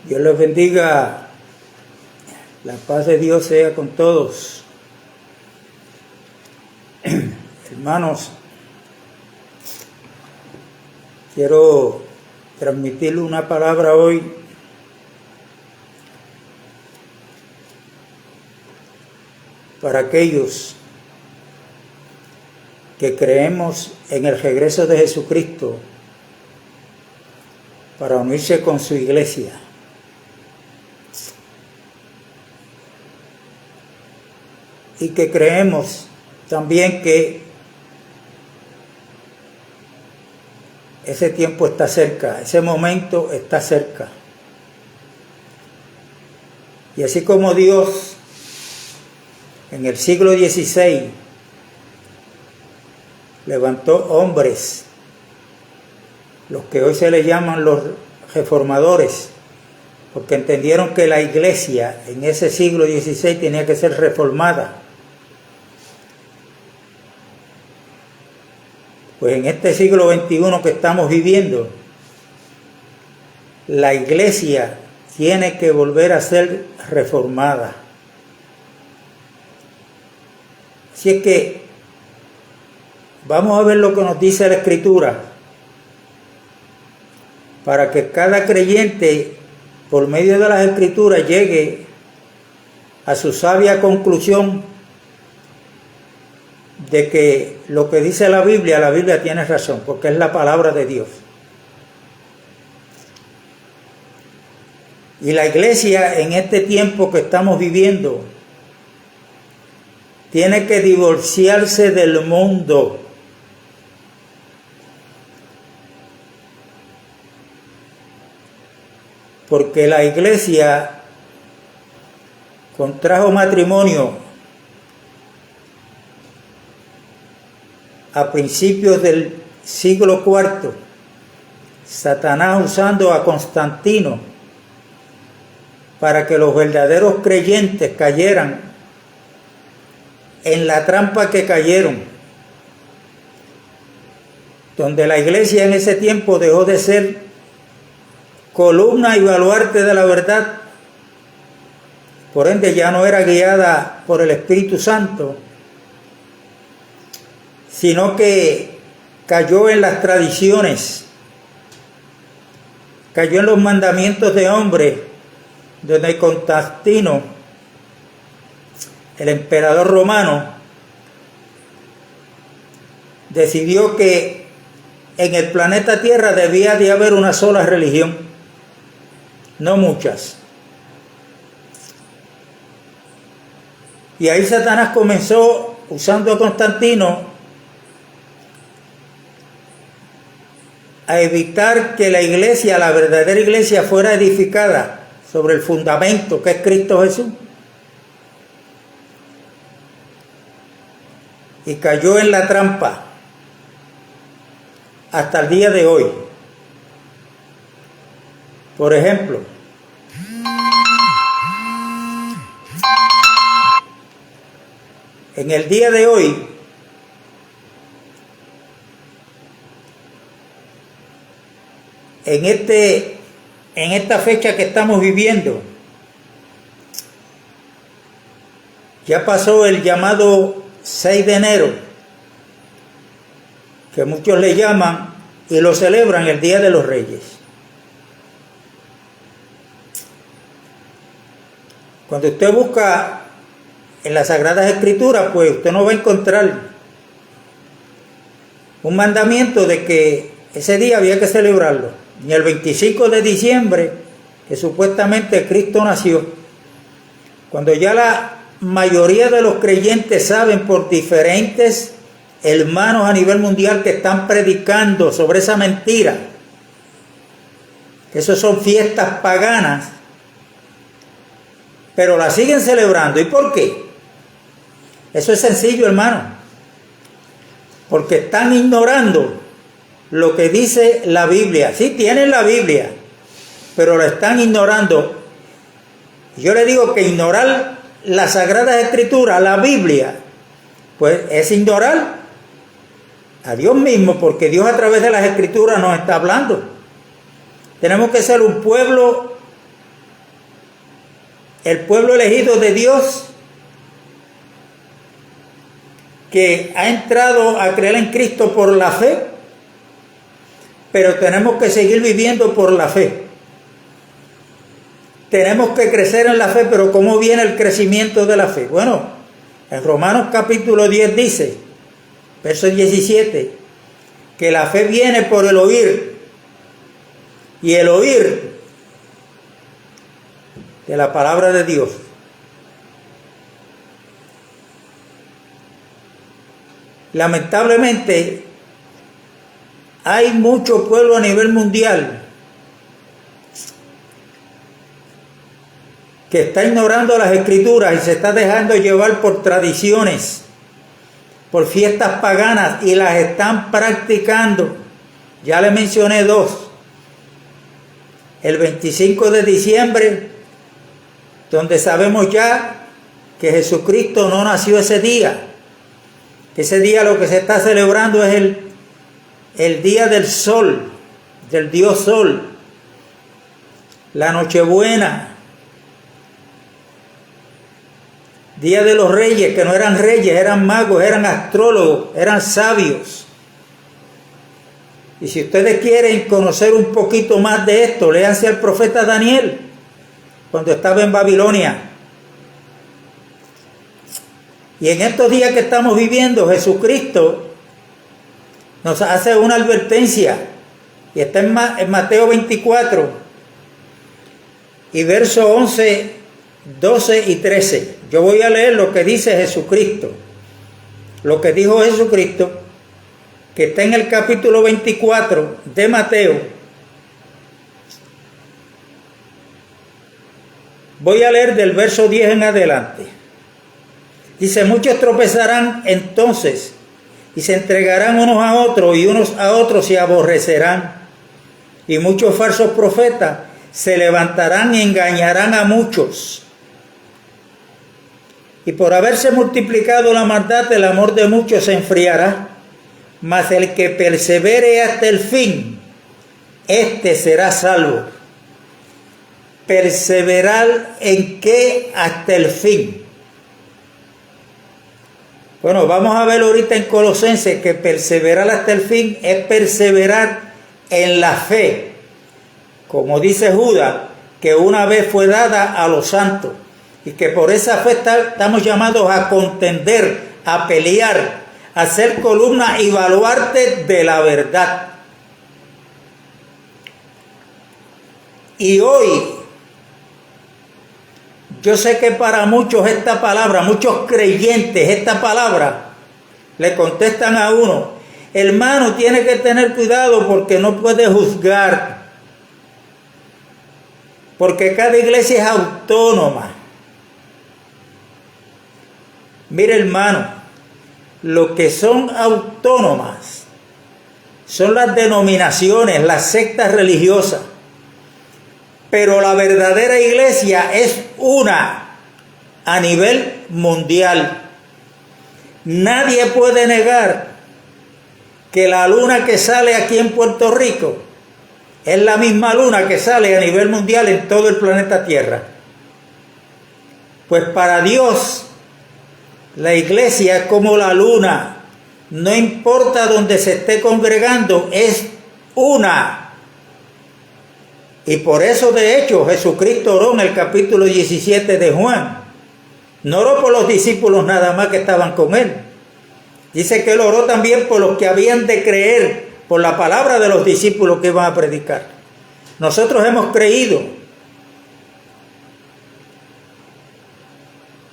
Dios les bendiga, la paz de Dios sea con todos. Hermanos, quiero transmitirle una palabra hoy para aquellos que creemos en el regreso de Jesucristo para unirse con su iglesia. Y que creemos también que ese tiempo está cerca, ese momento está cerca. Y así como Dios en el siglo XVI levantó hombres, los que hoy se les llaman los reformadores, porque entendieron que la iglesia en ese siglo XVI tenía que ser reformada. Pues en este siglo XXI que estamos viviendo, la iglesia tiene que volver a ser reformada. Así es que vamos a ver lo que nos dice la Escritura, para que cada creyente, por medio de las Escrituras, llegue a su sabia conclusión de que lo que dice la Biblia tiene razón, porque es la palabra de Dios. Y la iglesia en este tiempo que estamos viviendo tiene que divorciarse del mundo. Porque la iglesia contrajo matrimonio a principios del siglo IV, Satanás usando a Constantino para que los verdaderos creyentes cayeran en la trampa que cayeron, donde la iglesia en ese tiempo dejó de ser columna y baluarte de la verdad, por ende ya no era guiada por el Espíritu Santo, sino que cayó en las tradiciones, cayó en los mandamientos de hombres, donde Constantino, el emperador romano, decidió que en el planeta Tierra debía de haber una sola religión, no muchas. Y ahí Satanás comenzó, usando a Constantino, a evitar que la iglesia, la verdadera iglesia, fuera edificada sobre el fundamento que es Cristo Jesús. Y cayó en la trampa hasta el día de hoy. Por ejemplo, en el día de hoy, en esta fecha que estamos viviendo, ya pasó el llamado 6 de enero, que muchos le llaman y lo celebran el Día de los Reyes. Cuando usted busca en las Sagradas Escrituras, pues usted no va a encontrar un mandamiento de que ese día había que celebrarlo. Ni el 25 de diciembre, que supuestamente Cristo nació, cuando ya la mayoría de los creyentes saben por diferentes hermanos a nivel mundial que están predicando sobre esa mentira, que eso son fiestas paganas, pero la siguen celebrando. ¿Y por qué? Eso es sencillo, hermano, porque están ignorando lo que dice la Biblia. Sí tienen la Biblia, pero la están ignorando. Yo le digo que ignorar las Sagradas Escrituras, la Biblia, pues es ignorar a Dios mismo, porque Dios a través de las Escrituras nos está hablando. Tenemos que ser un pueblo el pueblo elegido de Dios que ha entrado a creer en Cristo por la fe, pero tenemos que seguir viviendo por la fe. Tenemos que crecer en la fe, pero ¿cómo viene el crecimiento de la fe? Bueno, en Romanos capítulo 10 dice, verso 17, que la fe viene por el oír, y el oír de la palabra de Dios. Lamentablemente, hay mucho pueblo a nivel mundial que está ignorando las Escrituras y se está dejando llevar por tradiciones, por fiestas paganas, y las están practicando. Ya le mencioné dos. El 25 de diciembre, donde sabemos ya que Jesucristo no nació ese día. Ese día lo que se está celebrando es el día del sol, del Dios Sol, la Nochebuena, día de los reyes, que no eran reyes, eran magos, eran astrólogos, eran sabios. Y si ustedes quieren conocer un poquito más de esto, léanse al profeta Daniel, cuando estaba en Babilonia. Y en estos días que estamos viviendo, Jesucristo nos hace una advertencia, y está en Mateo 24, y versos 11, 12 y 13. Yo voy a leer lo que dice Jesucristo, lo que dijo Jesucristo, que está en el capítulo 24 de Mateo. Voy a leer del verso 10 en adelante. Dice, muchos tropezarán entonces y se entregarán unos a otros, y unos a otros se aborrecerán. Y muchos falsos profetas se levantarán y engañarán a muchos. Y por haberse multiplicado la maldad, el amor de muchos se enfriará. Mas el que persevere hasta el fin, este será salvo. ¿Perseverar en qué? Hasta el fin. Bueno, vamos a ver ahorita en Colosenses que perseverar hasta el fin es perseverar en la fe. Como dice Judas, que una vez fue dada a los santos. Y que por esa fe estamos llamados a contender, a pelear, a ser columna y baluarte de la verdad. Y hoy, yo sé que para muchos esta palabra, muchos creyentes, esta palabra, le contestan a uno, hermano, tiene que tener cuidado porque no puede juzgar, porque cada iglesia es autónoma. Mire, hermano, lo que son autónomas son las denominaciones, las sectas religiosas. Pero la verdadera iglesia es una a nivel mundial. Nadie puede negar que la luna que sale aquí en Puerto Rico es la misma luna que sale a nivel mundial en todo el planeta Tierra. Pues para Dios, la iglesia es como la luna. No importa dónde se esté congregando, es una. Y por eso, de hecho, Jesucristo oró en el capítulo 17 de Juan. No oró por los discípulos nada más que estaban con él. Dice que él oró también por los que habían de creer por la palabra de los discípulos que iban a predicar. Nosotros hemos creído.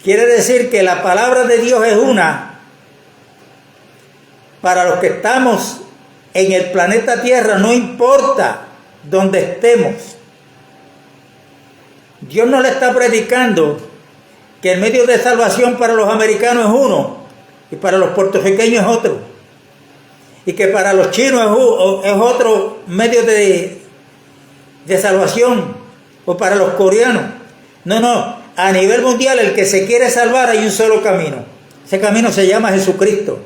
Quiere decir que la palabra de Dios es una para los que estamos en el planeta Tierra, no importa donde estemos. Dios no le está predicando que el medio de salvación para los americanos es uno y para los puertorriqueños es otro, y que para los chinos es otro medio de salvación, o para los coreanos. No, a nivel mundial el que se quiere salvar hay un solo camino. Ese camino se llama Jesucristo,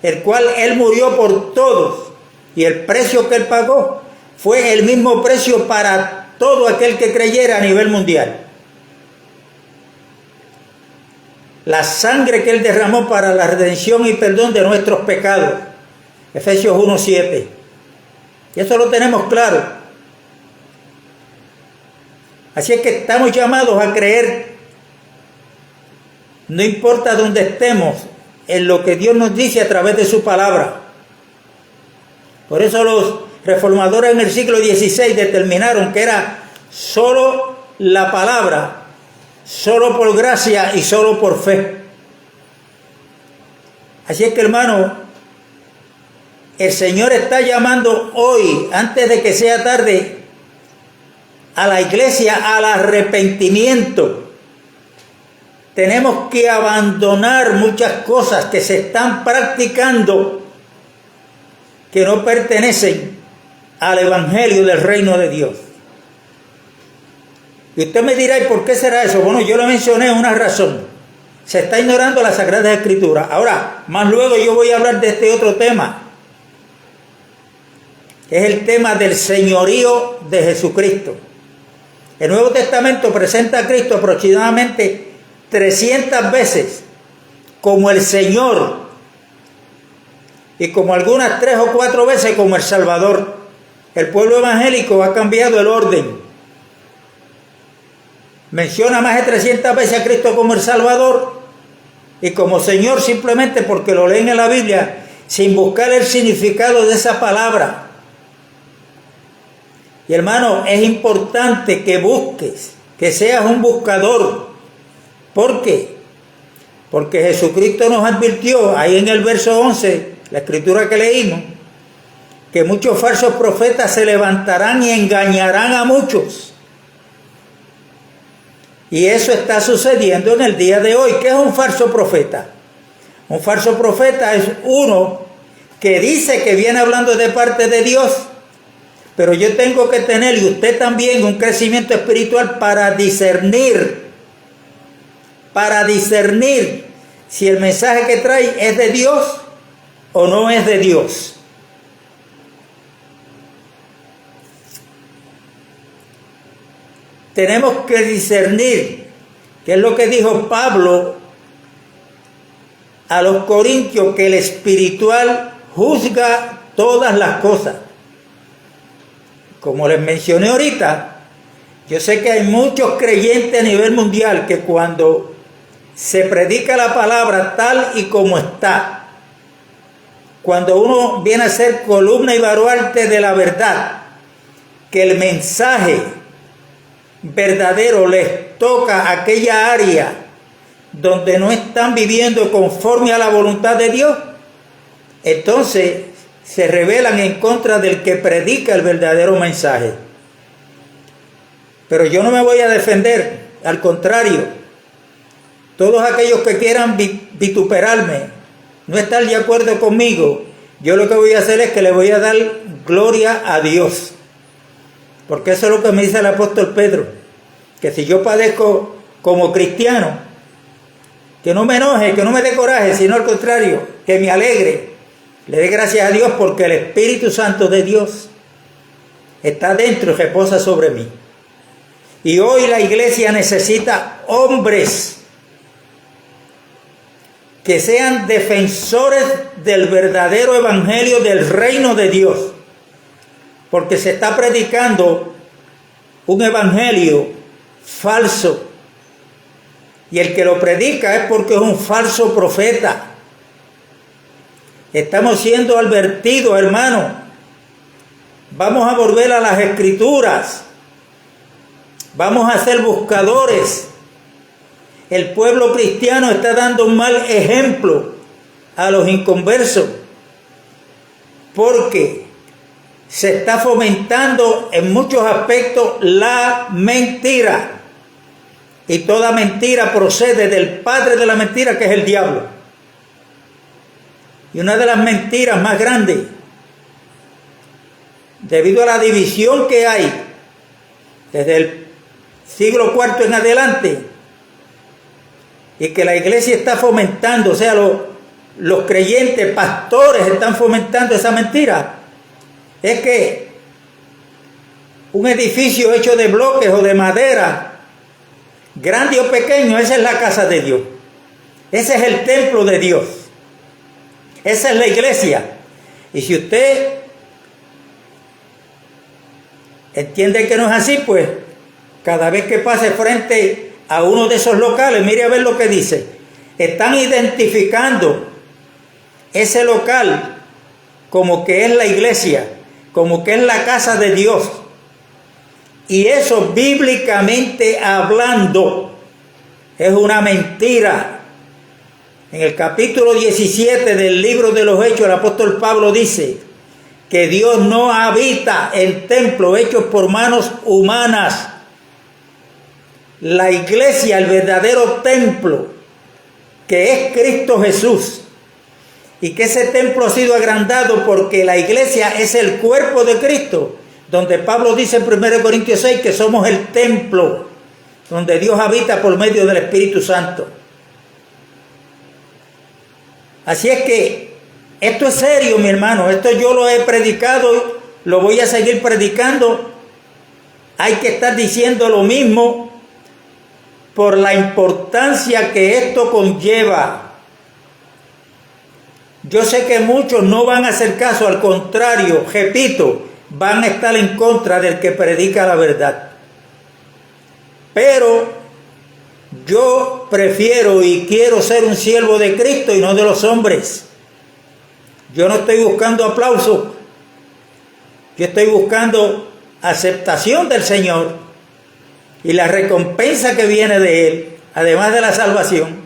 el cual Él murió por todos, y el precio que Él pagó fue el mismo precio para todo aquel que creyera a nivel mundial. la sangre que Él derramó para la redención y perdón de nuestros pecados. Efesios 1:7. Y eso lo tenemos claro. Así es que estamos llamados a creer, no importa dónde estemos, en lo que Dios nos dice a través de su palabra. Por eso los reformadores en el siglo XVI determinaron que era solo la palabra, solo por gracia y solo por fe. Así es que, hermano, el Señor está llamando hoy, antes de que sea tarde, a la iglesia al arrepentimiento. Tenemos que abandonar muchas cosas que se están practicando que no pertenecen al evangelio del reino de Dios. Y usted me dirá, ¿y por qué será eso? Bueno, yo le mencioné una razón. Se está ignorando las Sagradas Escrituras. Ahora, más luego yo voy a hablar de este otro tema, que es el tema del señorío de Jesucristo. El Nuevo Testamento presenta a Cristo aproximadamente 300 veces como el Señor y como algunas 3 o 4 veces como el Salvador. El pueblo evangélico ha cambiado el orden. Menciona más de 300 veces a Cristo como el Salvador y como Señor simplemente porque lo leen en la Biblia sin buscar el significado de esa palabra. Y hermano, es importante que busques, que seas un buscador. ¿Por qué? Porque Jesucristo nos advirtió ahí en el verso 11, la escritura que leímos, que muchos falsos profetas se levantarán y engañarán a muchos. Y eso está sucediendo en el día de hoy. ¿Qué es un falso profeta? Un falso profeta es uno que dice que viene hablando de parte de Dios, pero yo tengo que tener, y usted también, un crecimiento espiritual para discernir si el mensaje que trae es de Dios o no es de Dios. Tenemos que discernir, que es lo que dijo Pablo a los corintios, que el espiritual juzga todas las cosas. Como les mencioné ahorita, yo sé que hay muchos creyentes a nivel mundial que cuando se predica la palabra tal y como está, cuando uno viene a ser columna y baluarte de la verdad, que el mensaje verdadero les toca aquella área donde no están viviendo conforme a la voluntad de Dios, entonces se rebelan en contra del que predica el verdadero mensaje. Pero yo no me voy a defender, al contrario, todos aquellos que quieran vituperarme, no estar de acuerdo conmigo, yo lo que voy a hacer es que le voy a dar gloria a Dios. Porque eso es lo que me dice el apóstol Pedro, que si yo padezco como cristiano, que no me enoje, que no me dé coraje, sino al contrario, que me alegre, le dé gracias a Dios porque el Espíritu Santo de Dios está dentro y reposa sobre mí. Y hoy la iglesia necesita hombres que sean defensores del verdadero evangelio del reino de Dios, porque se está predicando un evangelio falso, y el que lo predica es porque es un falso profeta. Estamos siendo advertidos, hermano. Vamos a volver a las Escrituras, vamos a ser buscadores. El pueblo cristiano está dando un mal ejemplo a los inconversos, porque se está fomentando en muchos aspectos la mentira. Y toda mentira procede del padre de la mentira, que es el diablo. Y una de las mentiras más grandes, debido a la división que hay desde el siglo IV en adelante, y que la iglesia está fomentando, o sea, los creyentes, pastores están fomentando esa mentira, es que un edificio hecho de bloques o de madera, grande o pequeño, esa es la casa de Dios. Ese es el templo de Dios. Esa es la iglesia. Y si usted entiende que no es así, pues cada vez que pase frente a uno de esos locales, mire a ver lo que dice. Están identificando ese local como que es la iglesia, como que es la casa de Dios. Y eso, bíblicamente hablando, es una mentira. En el capítulo 17 del libro de los Hechos, el apóstol Pablo dice que Dios no habita en templos hechos por manos humanas. La iglesia, el verdadero templo, que es Cristo Jesús, y que ese templo ha sido agrandado porque la iglesia es el cuerpo de Cristo, donde Pablo dice en 1 Corintios 6 que somos el templo donde Dios habita por medio del Espíritu Santo. Así es que esto es serio, mi hermano. Esto yo lo he predicado, lo voy a seguir predicando. Hay que estar diciendo lo mismo por la importancia que esto conlleva. Yo sé que muchos no van a hacer caso, al contrario, repito, van a estar en contra del que predica la verdad. Pero yo prefiero y quiero ser un siervo de Cristo y no de los hombres. Yo no estoy buscando aplausos. Yo estoy buscando aceptación del Señor y la recompensa que viene de Él, además de la salvación.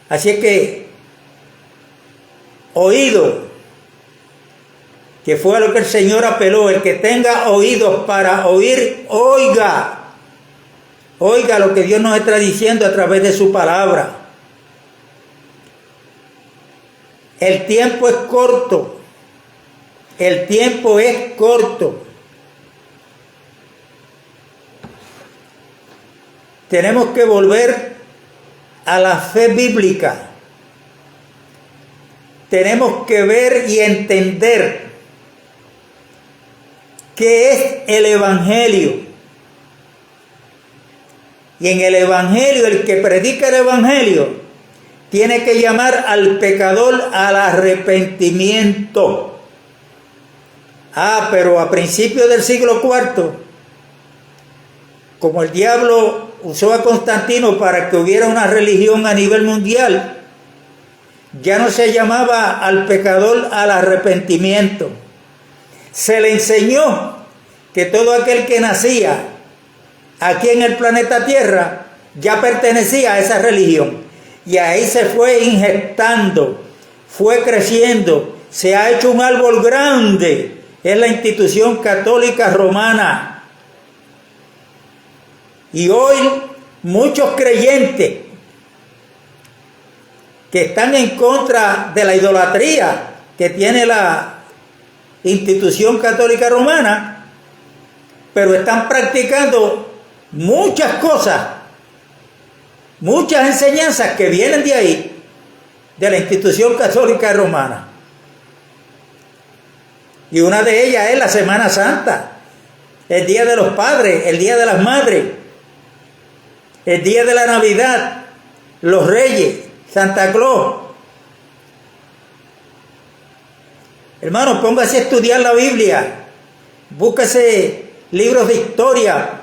Así es que, oído, que fue a lo que el Señor apeló, el que tenga oídos para oír, oiga. Oiga lo que Dios nos está diciendo a través de su palabra. El tiempo es corto. El tiempo es corto. Tenemos que volver a la fe bíblica. Tenemos que ver y entender qué es el Evangelio. Y en el Evangelio, el que predica el Evangelio tiene que llamar al pecador al arrepentimiento. Pero a principios del siglo IV, como el diablo usó a Constantino para que hubiera una religión a nivel mundial, ya no se llamaba al pecador al arrepentimiento. Se le enseñó que todo aquel que nacía aquí en el planeta Tierra ya pertenecía a esa religión. Y ahí se fue inyectando, fue creciendo, se ha hecho un árbol grande. Es la institución católica romana. Y hoy muchos creyentes que están en contra de la idolatría que tiene la institución católica romana, pero están practicando muchas cosas, muchas enseñanzas que vienen de ahí, de la institución católica romana. Y una de ellas es la Semana Santa, el Día de los Padres, el Día de las Madres, el Día de la Navidad, los Reyes, Santa Claus. Hermano, póngase a estudiar la Biblia, búsquese libros de historia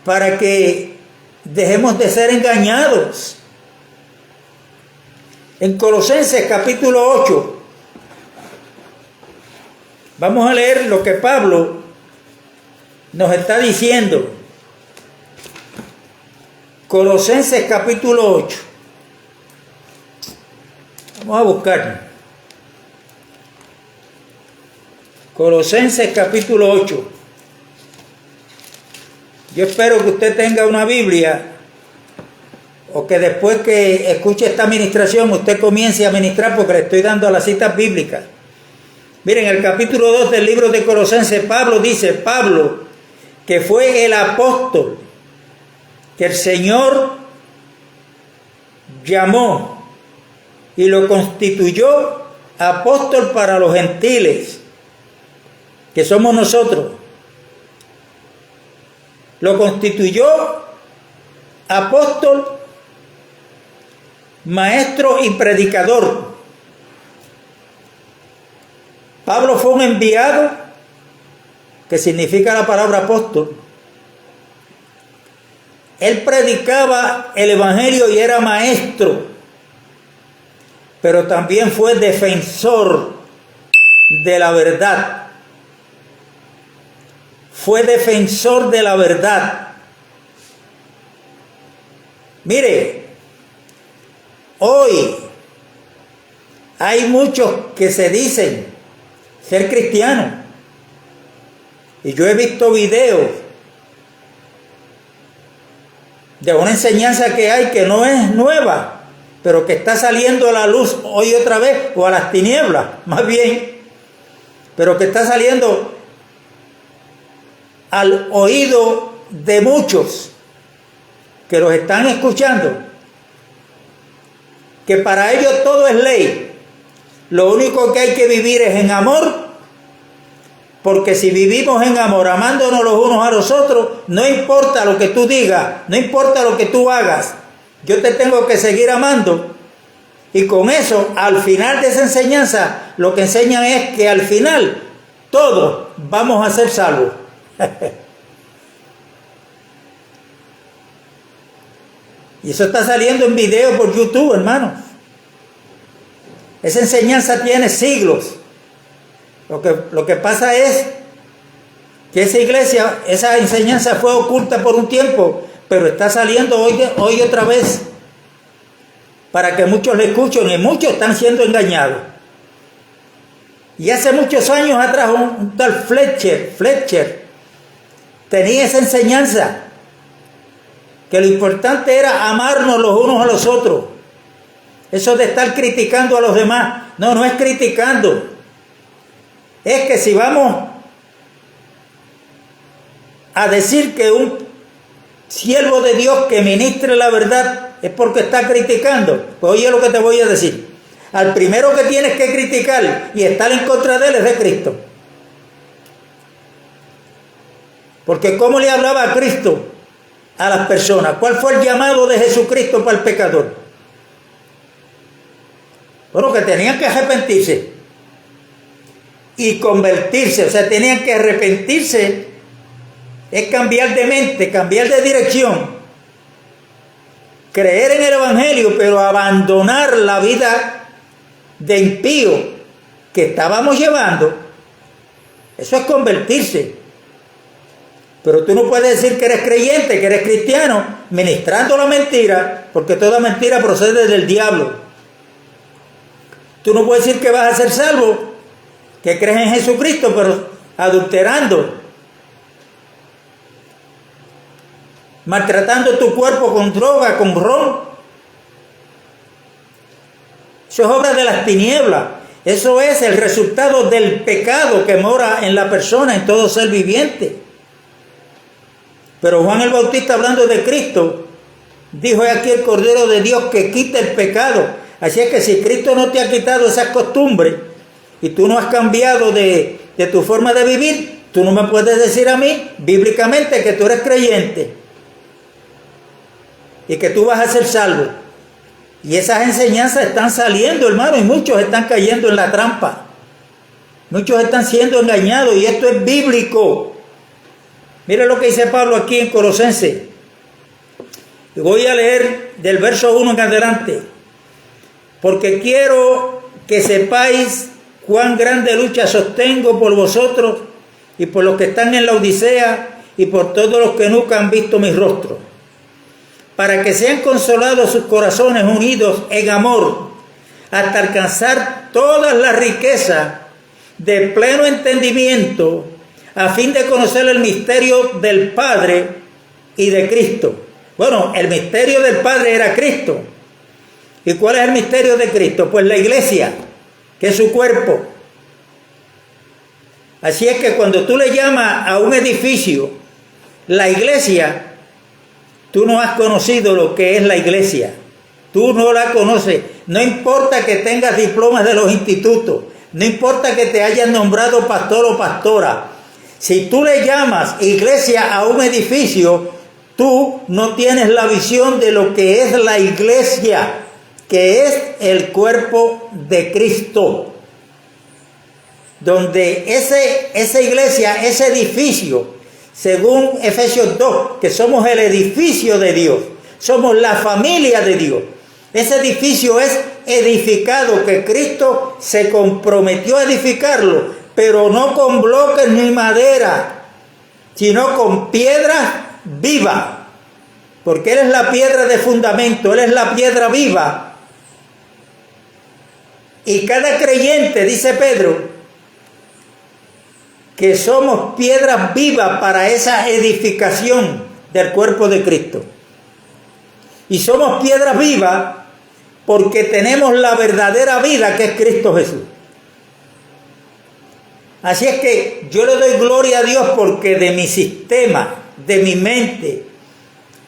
para que dejemos de ser engañados. En Colosenses capítulo 8, vamos a leer lo que Pablo nos está diciendo. Colosenses capítulo 8. Vamos a buscar. Colosenses capítulo 8. Yo espero que usted tenga una Biblia o que después que escuche esta administración usted comience a ministrar, porque le estoy dando a las citas bíblicas. Miren, el capítulo 2 del libro de Colosenses, Pablo, que fue el apóstol que el Señor llamó y lo constituyó apóstol para los gentiles, que somos nosotros. Lo constituyó apóstol, maestro y predicador. Pablo fue un enviado, que significa la palabra apóstol. Él predicaba el evangelio y era maestro, pero también fue defensor de la verdad. Fue defensor de la verdad. Mire, hoy hay muchos que se dicen ser cristianos, y yo he visto videos de una enseñanza que hay que no es nueva, pero que está saliendo a la luz hoy otra vez, o a las tinieblas, más bien, pero que está saliendo al oído de muchos que los están escuchando, que para ellos todo es ley. Lo único que hay que vivir es en amor, porque si vivimos en amor, amándonos los unos a los otros, no importa lo que tú digas, no importa lo que tú hagas, yo te tengo que seguir amando. Y con eso, al final de esa enseñanza, lo que enseñan es que al final todos vamos a ser salvos. Y eso está saliendo en video por YouTube, hermanos. Esa enseñanza tiene siglos. Lo que pasa es que esa iglesia, esa enseñanza fue oculta por un tiempo, pero está saliendo hoy otra vez, para que muchos le escuchen, y muchos están siendo engañados. Y hace muchos años atrás un tal Fletcher tenía esa enseñanza, que lo importante era amarnos los unos a los otros. Eso de estar criticando a los demás, no es criticando. Es que si vamos a decir que un siervo de Dios que ministre la verdad es porque está criticando, pues oye lo que te voy a decir. Al primero que tienes que criticar y estar en contra de él es de Cristo. Porque ¿cómo le hablaba a Cristo a las personas? ¿Cuál fue el llamado de Jesucristo para el pecador? Bueno, que tenían que arrepentirse y convertirse, o sea, tenían que arrepentirse, es cambiar de mente, cambiar de dirección, creer en el evangelio, pero abandonar la vida de impío que estábamos llevando. Eso es convertirse. Pero tú no puedes decir que eres creyente, que eres cristiano, ministrando la mentira, porque toda mentira procede del diablo. Tú no puedes decir que vas a ser salvo, que crees en Jesucristo, pero adulterando, maltratando tu cuerpo con droga, con ron. Eso es obra de las tinieblas. Eso es el resultado del pecado que mora en la persona, en todo ser viviente. Pero Juan el Bautista, hablando de Cristo, dijo: "He aquí el Cordero de Dios que quita el pecado". Así es que si Cristo no te ha quitado esas costumbres y tú no has cambiado de tu forma de vivir, tú no me puedes decir a mí, bíblicamente, que tú eres creyente y que tú vas a ser salvo. Y esas enseñanzas están saliendo, hermano, y muchos están cayendo en la trampa. Muchos están siendo engañados, y esto es bíblico. Mire lo que dice Pablo aquí en Colosenses. Y voy a leer del verso 1 en adelante. Porque quiero que sepáis cuán grande lucha sostengo por vosotros y por los que están en la Odisea y por todos los que nunca han visto mi rostro, para que sean consolados sus corazones unidos en amor, hasta alcanzar todas las riquezas de pleno entendimiento, a fin de conocer el misterio del Padre y de Cristo. Bueno, el misterio del Padre era Cristo. ¿Y cuál es el misterio de Cristo? Pues la iglesia, que es su cuerpo. Así es que cuando tú le llamas a un edificio la iglesia, tú no has conocido lo que es la iglesia. Tú no la conoces. No importa que tengas diplomas de los institutos, no importa que te hayan nombrado pastor o pastora. Si tú le llamas iglesia a un edificio, tú no tienes la visión de lo que es la iglesia, que es el cuerpo de Cristo. Donde esa iglesia, ese edificio, según Efesios 2, que somos el edificio de Dios, somos la familia de Dios. Ese edificio es edificado, que Cristo se comprometió a edificarlo, pero no con bloques ni madera, sino con piedras vivas, porque Él es la piedra de fundamento, Él es la piedra viva. Y cada creyente, dice Pedro, que somos piedras vivas para esa edificación del cuerpo de Cristo. Y somos piedras vivas porque tenemos la verdadera vida, que es Cristo Jesús. Así es que yo le doy gloria a Dios porque de mi sistema, de mi mente,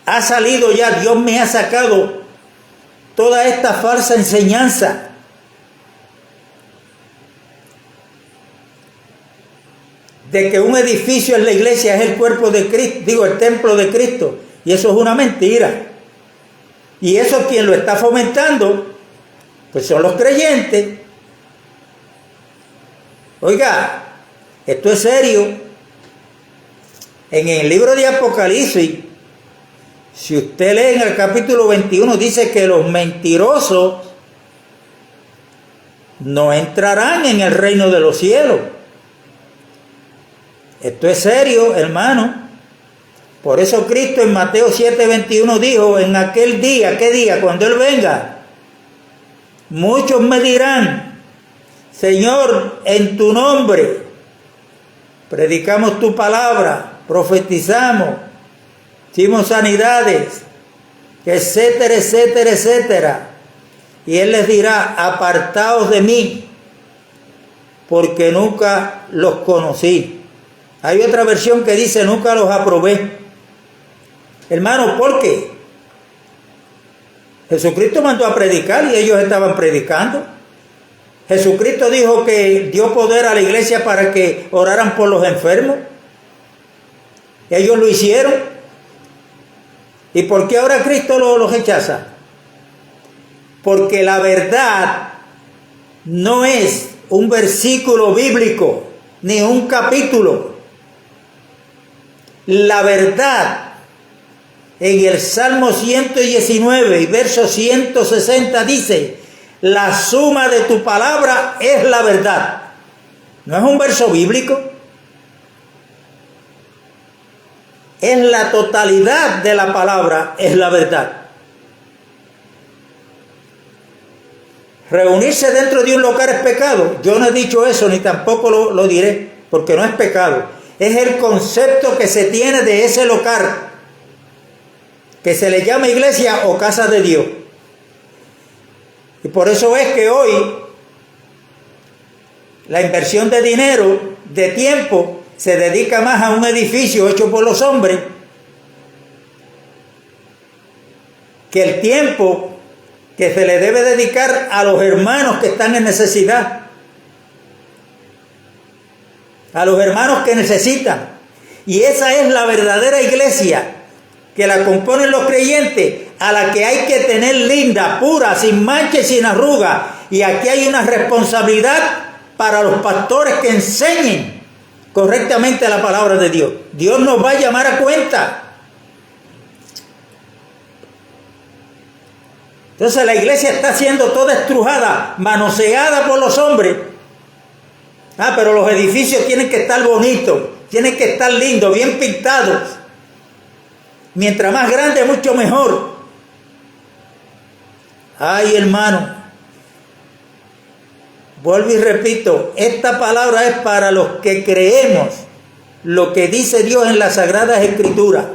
ha salido ya, Dios me ha sacado toda esta falsa enseñanza. De que un edificio en la iglesia es el cuerpo de Cristo, el templo de Cristo. Y eso es una mentira. Y eso quien lo está fomentando, pues son los creyentes. Oiga, esto es serio. En el libro de Apocalipsis, si usted lee en el capítulo 21, dice que los mentirosos no entrarán en el reino de los cielos. Esto es serio, hermano. Por eso Cristo en Mateo 7:21 dijo, en aquel día, ¿qué día? Cuando Él venga, muchos me dirán, Señor, en tu nombre predicamos tu palabra, profetizamos, hicimos sanidades, etcétera, etcétera, etcétera. Y Él les dirá, apartaos de mí, porque nunca los conocí. Hay otra versión que dice, nunca los aprobé. Hermano, ¿por qué? Jesucristo mandó a predicar y ellos estaban predicando. Jesucristo dijo que dio poder a la iglesia para que oraran por los enfermos. Ellos lo hicieron. ¿Y por qué ahora Cristo lo rechaza? Porque la verdad no es un versículo bíblico, ni un capítulo. La verdad, en el Salmo 119 y verso 160 dice, la suma de tu palabra es la verdad. No es un verso bíblico. Es la totalidad de la palabra, es la verdad. Reunirse dentro de un lugar es pecado. Yo no he dicho eso, ni tampoco lo diré, porque no es pecado. Es el concepto que se tiene de ese lugar, que se le llama iglesia o casa de Dios. Y por eso es que hoy la inversión de dinero, de tiempo, se dedica más a un edificio hecho por los hombres, que el tiempo que se le debe dedicar a los hermanos que están en necesidad, a los hermanos que necesitan. Y esa es la verdadera iglesia, que la componen los creyentes, a la que hay que tener linda, pura, sin mancha y sin arruga. Y aquí hay una responsabilidad para los pastores que enseñen correctamente la palabra de Dios. Dios nos va a llamar a cuenta. Entonces la iglesia está siendo toda estrujada, manoseada por los hombres. Pero los edificios tienen que estar bonitos, tienen que estar lindos, bien pintados. Mientras más grande, mucho mejor. Ay, hermano, vuelvo y repito, esta palabra es para los que creemos lo que dice Dios en las Sagradas Escrituras.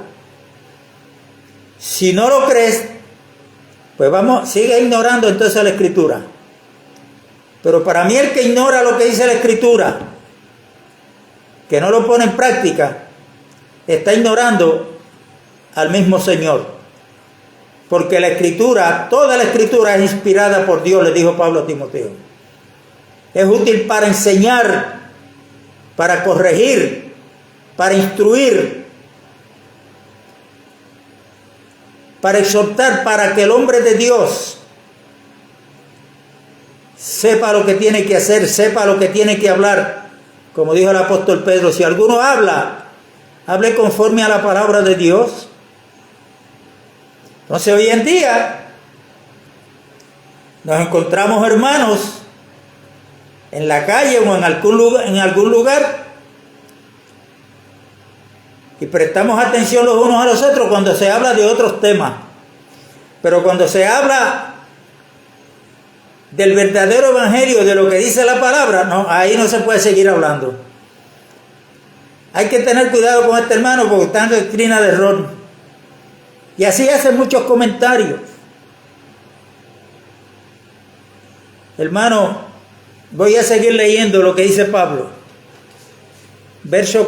Si no lo crees, pues sigue ignorando entonces la Escritura. Pero para mí el que ignora lo que dice la Escritura, que no lo pone en práctica, está ignorando al mismo Señor. Porque la Escritura, toda la Escritura es inspirada por Dios, le dijo Pablo a Timoteo. Es útil para enseñar, para corregir, para instruir, para exhortar, para que el hombre de Dios sepa lo que tiene que hacer, sepa lo que tiene que hablar. Como dijo el apóstol Pedro, si alguno habla, hable conforme a la palabra de Dios. Entonces hoy en día nos encontramos hermanos en la calle o en algún lugar y prestamos atención los unos a los otros cuando se habla de otros temas. Pero cuando se habla del verdadero evangelio, de lo que dice la palabra, no, ahí no se puede seguir hablando. Hay que tener cuidado con este hermano porque está en doctrina de error. Y así hacen muchos comentarios. Hermano, voy a seguir leyendo lo que dice Pablo. Verso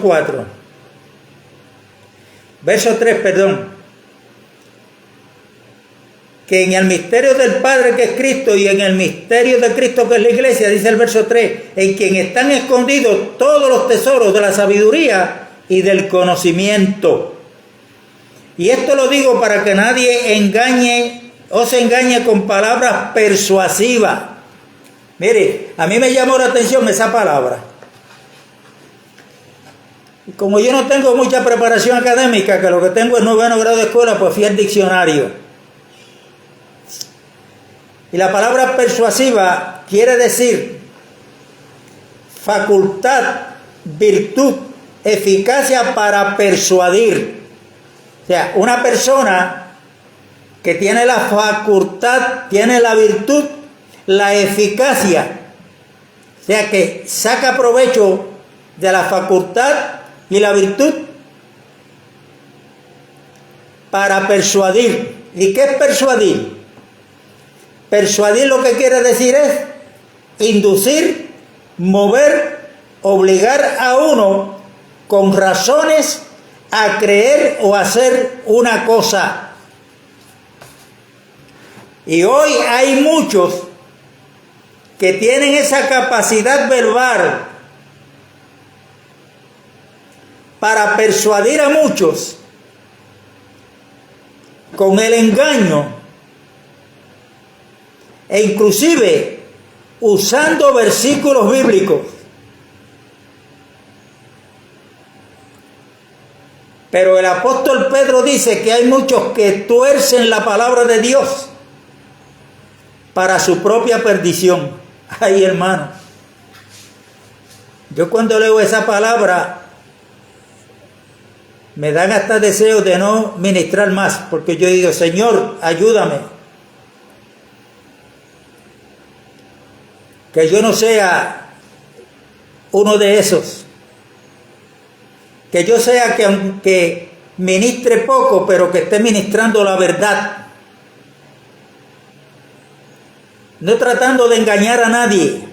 3, que en el misterio del Padre que es Cristo y en el misterio de Cristo que es la iglesia, dice el verso 3, en quien están escondidos todos los tesoros de la sabiduría y del conocimiento. Y esto lo digo para que nadie se engañe con palabras persuasivas. Mire, a mí me llamó la atención esa palabra. Como yo no tengo mucha preparación académica, que lo que tengo es 9º grado de escuela, pues fui al diccionario. Y la palabra persuasiva quiere decir facultad, virtud, eficacia para persuadir. O sea, una persona que tiene la facultad, tiene la virtud, la eficacia. O sea, que saca provecho de la facultad y la virtud para persuadir. ¿Y qué es persuadir? Persuadir lo que quiere decir es inducir, mover, obligar a uno con razones a creer o hacer una cosa. Y hoy hay muchos que tienen esa capacidad verbal para persuadir a muchos con el engaño e inclusive usando versículos bíblicos. Pero el apóstol Pedro dice que hay muchos que tuercen la palabra de Dios para su propia perdición. Ay, hermano, yo cuando leo esa palabra me dan hasta deseo de no ministrar más, porque yo digo, Señor, ayúdame. Que yo no sea uno de esos. Que yo sea que aunque ministre poco, pero que esté ministrando la verdad. No tratando de engañar a nadie.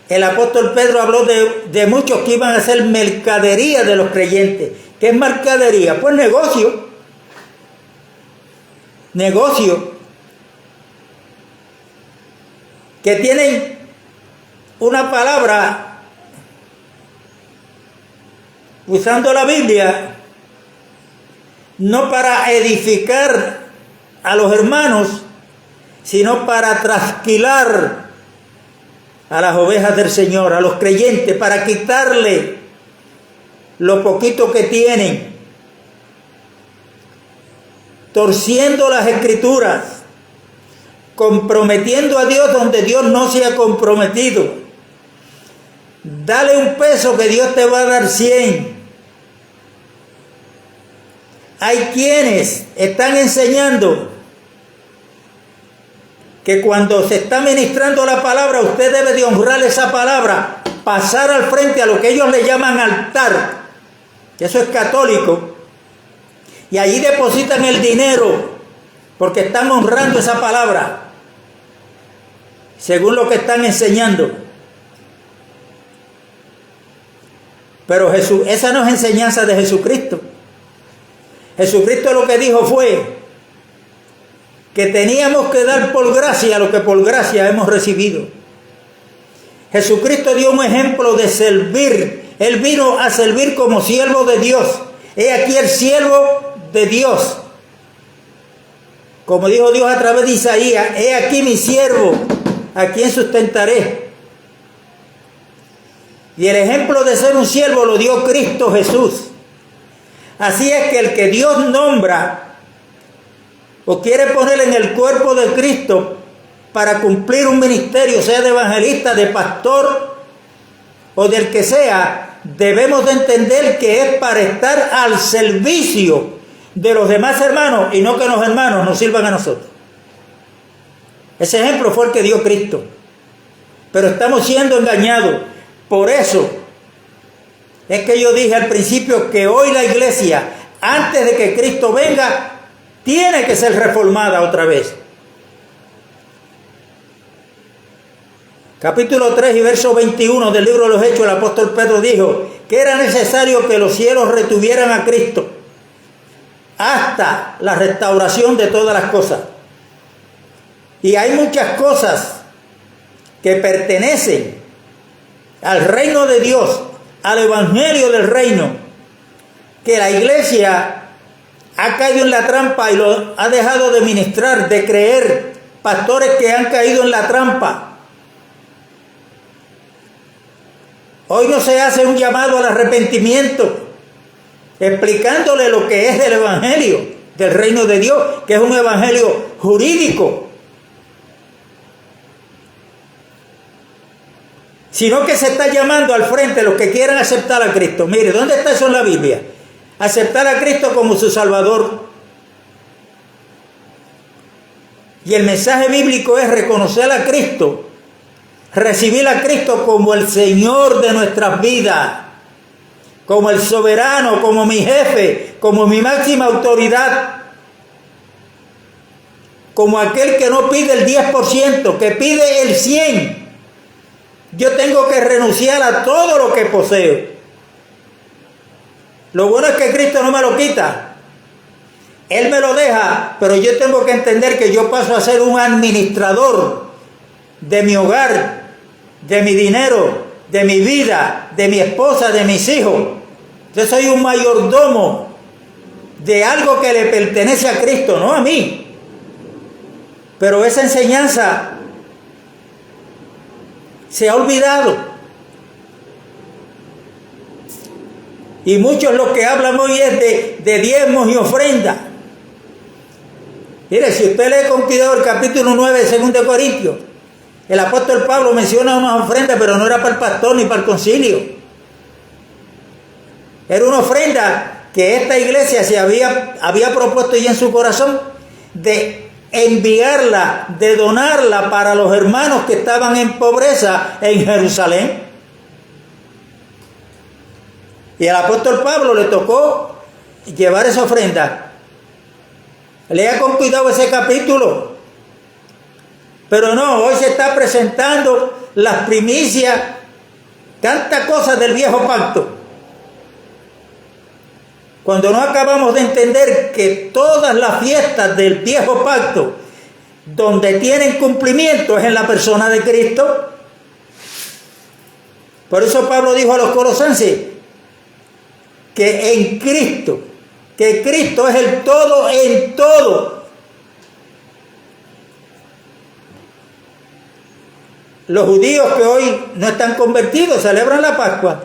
El apóstol Pedro habló de muchos que iban a hacer mercadería de los creyentes. ¿Qué es mercadería? Pues negocio. Negocio. Que tienen una palabra, usando la Biblia, no para edificar a los hermanos, sino para trasquilar a las ovejas del Señor, a los creyentes, para quitarle lo poquito que tienen, torciendo las Escrituras, comprometiendo a Dios donde Dios no se ha comprometido. Dale un peso que Dios te va a dar 100. Hay quienes están enseñando que cuando se está ministrando la palabra, usted debe de honrar esa palabra, pasar al frente a lo que ellos le llaman altar, que eso es católico, y allí depositan el dinero, porque están honrando esa palabra, según lo que están enseñando. Pero esa no es enseñanza de Jesucristo. Jesucristo lo que dijo fue que teníamos que dar por gracia lo que por gracia hemos recibido. Jesucristo dio un ejemplo de servir. Él vino a servir como siervo de Dios. He aquí el siervo de Dios. Como dijo Dios a través de Isaías, he aquí mi siervo, a quien sustentaré. Y el ejemplo de ser un siervo lo dio Cristo Jesús. Así es que el que Dios nombra o quiere poner en el cuerpo de Cristo para cumplir un ministerio, sea de evangelista, de pastor o del que sea, debemos de entender que es para estar al servicio de los demás hermanos y no que los hermanos nos sirvan a nosotros. Ese ejemplo fue el que dio Cristo. Pero estamos siendo engañados. Por eso es que yo dije al principio que hoy la iglesia, antes de que Cristo venga, tiene que ser reformada otra vez. Capítulo 3 y verso 21 del libro de los Hechos, el apóstol Pedro dijo que era necesario que los cielos retuvieran a Cristo hasta la restauración de todas las cosas. Y hay muchas cosas que pertenecen al reino de Dios, al evangelio del reino, que la iglesia ha caído en la trampa y lo ha dejado de ministrar, de creer. Pastores que han caído en la trampa. Hoy no se hace un llamado al arrepentimiento, explicándole lo que es el evangelio del reino de Dios, que es un evangelio jurídico, sino que se está llamando al frente los que quieran aceptar a Cristo. Mire, ¿dónde está eso en la Biblia? Aceptar a Cristo como su Salvador. Y el mensaje bíblico es reconocer a Cristo, recibir a Cristo como el Señor de nuestras vidas, como el soberano, como mi jefe, como mi máxima autoridad, como aquel que no pide el 10%, que pide el 100%. Yo tengo que renunciar a todo lo que poseo. Lo bueno es que Cristo no me lo quita. Él me lo deja, pero yo tengo que entender que yo paso a ser un administrador de mi hogar, de mi dinero, de mi vida, de mi esposa, de mis hijos. Yo soy un mayordomo de algo que le pertenece a Cristo, no a mí. Pero esa enseñanza se ha olvidado. Y muchos lo que hablan hoy es de diezmos y ofrendas. Mire, si usted lee con cuidado el capítulo 9 de 2 Corintios, el apóstol Pablo menciona unas ofrendas, pero no era para el pastor ni para el concilio. Era una ofrenda que esta iglesia se había propuesto ya en su corazón de enviarla, de donarla para los hermanos que estaban en pobreza en Jerusalén. Y al apóstol Pablo le tocó llevar esa ofrenda. Lea con cuidado ese capítulo. Pero no, hoy se está presentando las primicias, tantas cosas del viejo pacto. Cuando no acabamos de entender que todas las fiestas del viejo pacto, donde tienen cumplimiento, es en la persona de Cristo. Por eso Pablo dijo a los colosenses que en Cristo, que Cristo es el todo en todo. Los judíos que hoy no están convertidos celebran la Pascua.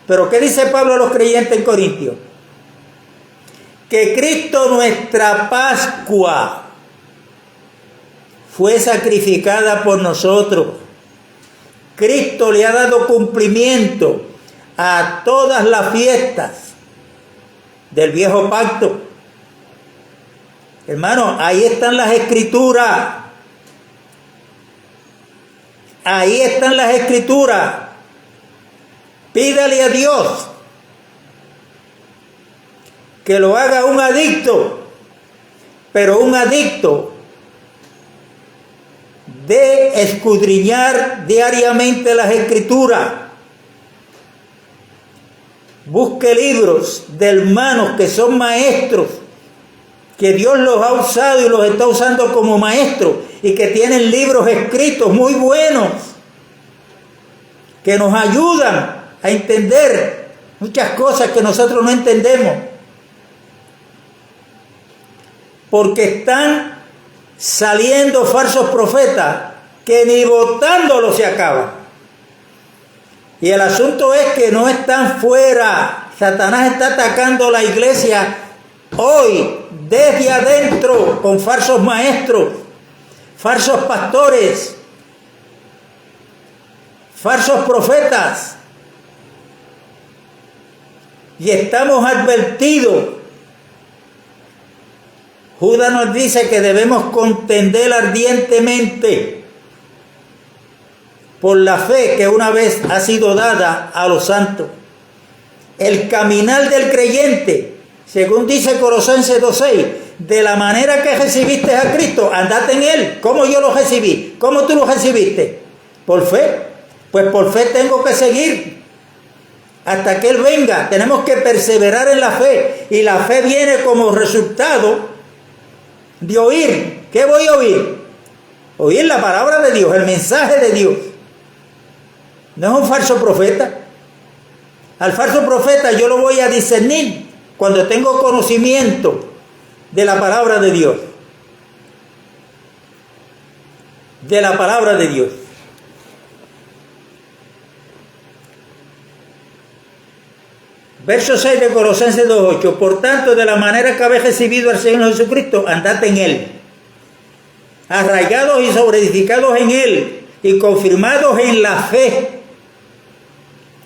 Pero ¿qué dice Pablo a los creyentes en Corintios? Que Cristo, nuestra Pascua, fue sacrificada por nosotros. Cristo le ha dado cumplimiento a todas las fiestas del viejo pacto. Hermano, ahí están las escrituras. Ahí están las escrituras. Pídale a Dios que lo haga un adicto, pero un adicto de escudriñar diariamente las escrituras. Busque libros de hermanos que son maestros, que Dios los ha usado y los está usando como maestros, y que tienen libros escritos muy buenos, que nos ayudan a entender muchas cosas que nosotros no entendemos. Porque están saliendo falsos profetas que ni votándolo se acaban. Y el asunto es que no están fuera. Satanás está atacando la iglesia hoy desde adentro con falsos maestros, falsos pastores, falsos profetas. Y estamos advertidos. Judas nos dice que debemos contender ardientemente por la fe que una vez ha sido dada a los santos. El caminar del creyente, según dice Colosenses 2:6, de la manera que recibiste a Cristo, andate en Él. ¿Cómo yo lo recibí? ¿Cómo tú lo recibiste? Por fe. Pues por fe tengo que seguir hasta que Él venga. Tenemos que perseverar en la fe. Y la fe viene como resultado de oír. ¿Qué voy a oír? Oír la palabra de Dios, el mensaje de Dios. No es un falso profeta. Al falso profeta yo lo voy a discernir cuando tengo conocimiento de la palabra de Dios. De la palabra de Dios. Verso 6 de Colosenses 2:8. Por tanto, de la manera que habéis recibido al Señor Jesucristo, andad en Él, arraigados y sobreedificados en Él, y confirmados en la fe,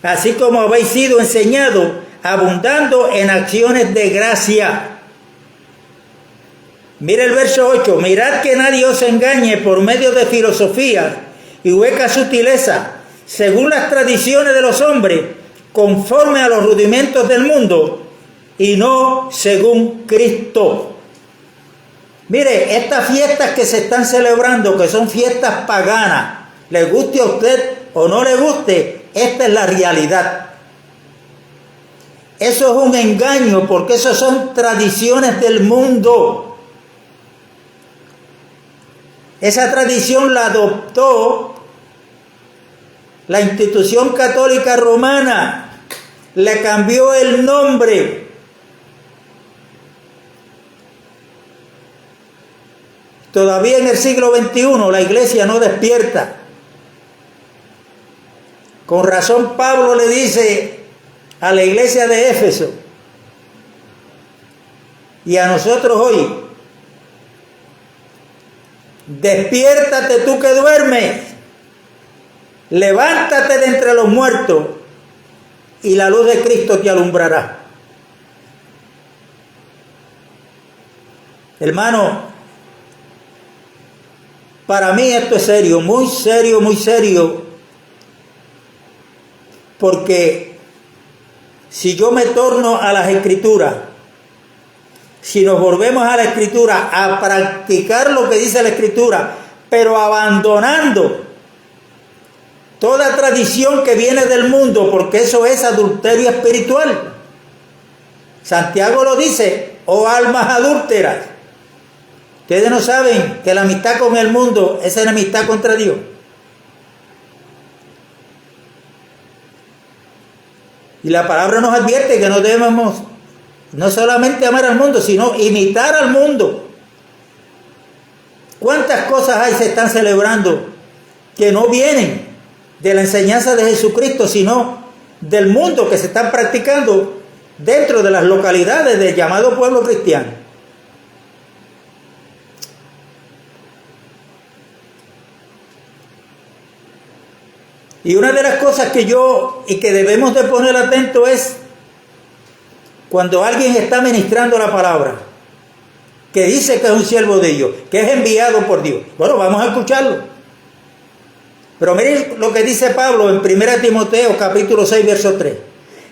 así como habéis sido enseñados, abundando en acciones de gracia. Mira el verso 8. Mirad que nadie os engañe por medio de filosofía y hueca sutileza, según las tradiciones de los hombres, conforme a los rudimentos del mundo, y no según Cristo. Mire, estas fiestas que se están celebrando, que son fiestas paganas, le guste a usted o no le guste, esta es la realidad. Eso es un engaño, porque eso son tradiciones del mundo. Esa tradición la adoptó la institución católica romana, le cambió el nombre. Todavía en el siglo XXI la iglesia no despierta. Con razón Pablo le dice a la iglesia de Éfeso y a nosotros hoy: despiértate tú que duermes, levántate de entre los muertos y la luz de Cristo te alumbrará. Hermano, para mí esto es serio, muy serio, porque si yo me torno a las Escrituras, si nos volvemos a la Escritura a practicar lo que dice la Escritura, pero abandonando toda tradición que viene del mundo, porque eso es adulterio espiritual. Santiago lo dice: oh almas adúlteras, ustedes no saben que la amistad con el mundo es enemistad contra Dios. Y la palabra nos advierte que no debemos no solamente amar al mundo, sino imitar al mundo. ¿Cuántas cosas hay se están celebrando que no vienen de la enseñanza de Jesucristo, sino del mundo, que se están practicando dentro de las localidades del llamado pueblo cristiano? Y una de las cosas que que debemos de poner atento es cuando alguien está ministrando la palabra, que dice que es un siervo de Dios, que es enviado por Dios. Bueno, vamos a escucharlo. Pero miren lo que dice Pablo en 1 Timoteo capítulo 6, verso 3.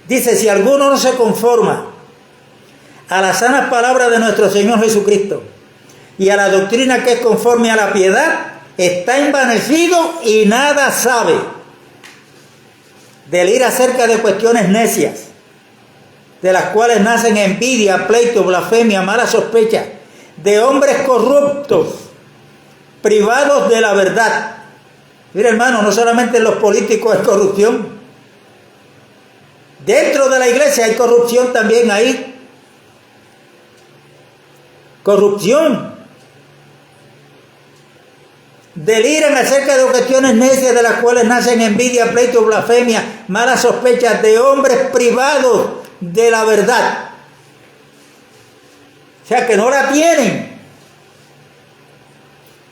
Dice: si alguno no se conforma a las sanas palabras de nuestro Señor Jesucristo y a la doctrina que es conforme a la piedad, está envanecido y nada sabe. Del ir acerca de cuestiones necias, de las cuales nacen envidia, pleito, blasfemia, mala sospecha, de hombres corruptos, privados de la verdad. Mira, hermano, no solamente en los políticos hay corrupción, dentro de la iglesia hay corrupción también ahí. Corrupción. deliran acerca de cuestiones necias de las cuales nacen envidia, pleito, blasfemia, malas sospechas de hombres privados de la verdad. O sea que no la tienen.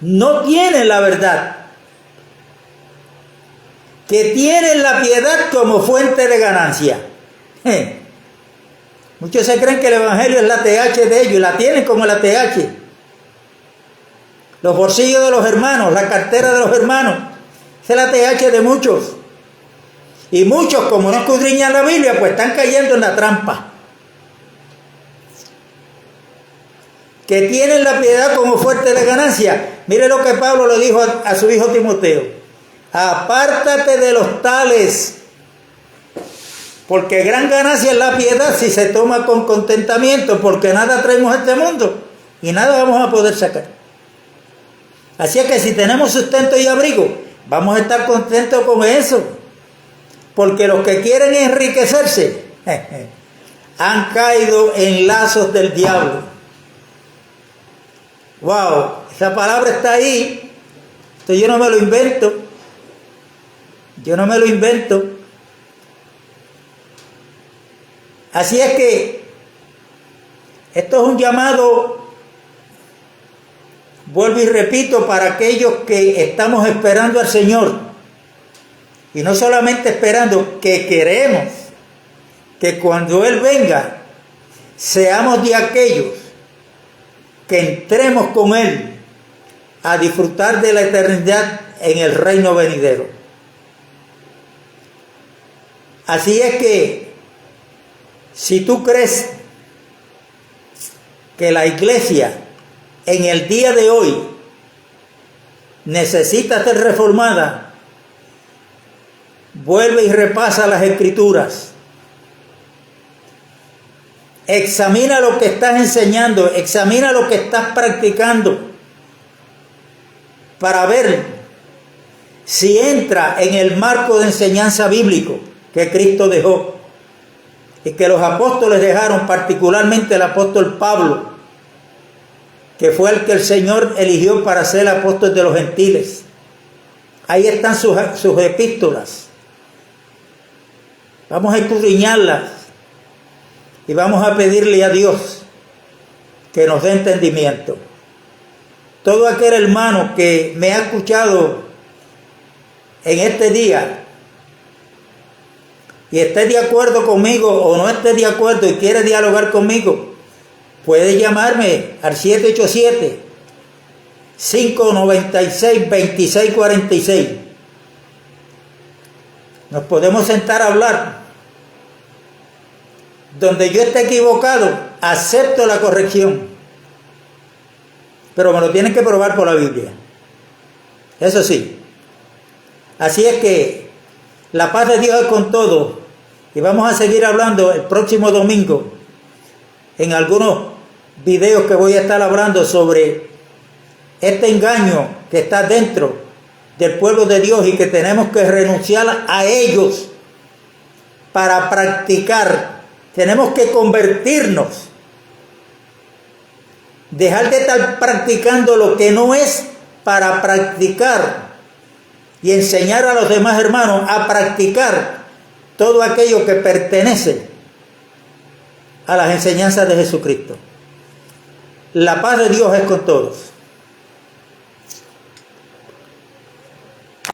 No tienen la verdad. Que tienen la piedad como fuente de ganancia. Muchos se creen que el evangelio es la TH de ellos y la tienen como la TH. Los bolsillos de los hermanos, la cartera de los hermanos. Esa es la TH de muchos. Y muchos, como no escudriñan la Biblia, pues están cayendo en la trampa. Que tienen la piedad como fuente de ganancia. Mire lo que Pablo le dijo a su hijo Timoteo. Apártate de los tales, porque gran ganancia es la piedad si se toma con contentamiento, porque nada traemos a este mundo y nada vamos a poder sacar. Así es que si tenemos sustento y abrigo, vamos a estar contentos con eso, porque los que quieren enriquecerse han caído en lazos del diablo. Wow, esa palabra está ahí. Esto yo no me lo invento. Yo no me lo invento. Así es que esto es un llamado, vuelvo y repito, para aquellos que estamos esperando al Señor. Y no solamente esperando, que queremos que cuando Él venga, seamos de aquellos que entremos con Él a disfrutar de la eternidad en el reino venidero. Así es que, si tú crees que la iglesia en el día de hoy necesita ser reformada, vuelve y repasa las Escrituras. Examina lo que estás enseñando, examina lo que estás practicando, para ver si entra en el marco de enseñanza bíblico que Cristo dejó y que los apóstoles dejaron, particularmente el apóstol Pablo, que fue el que el Señor eligió para ser apóstol de los gentiles. Ahí están sus epístolas. Vamos a escudriñarlas y vamos a pedirle a Dios que nos dé entendimiento. Todo aquel hermano que me ha escuchado en este día y esté de acuerdo conmigo o no esté de acuerdo y quiere dialogar conmigo, puede llamarme al 787-596-2646. Nos podemos sentar a hablar. Donde yo esté equivocado, acepto la corrección, pero me lo tienen que probar por la Biblia. Eso sí. Así es que la paz de Dios es con todos. Y vamos a seguir hablando el próximo domingo en algunos videos que voy a estar hablando sobre este engaño que está dentro del pueblo de Dios y que tenemos que renunciar a ellos para practicar. Tenemos que convertirnos, dejar de estar practicando lo que no es, para practicar y enseñar a los demás hermanos a practicar todo aquello que pertenece a las enseñanzas de Jesucristo. La paz de Dios es con todos.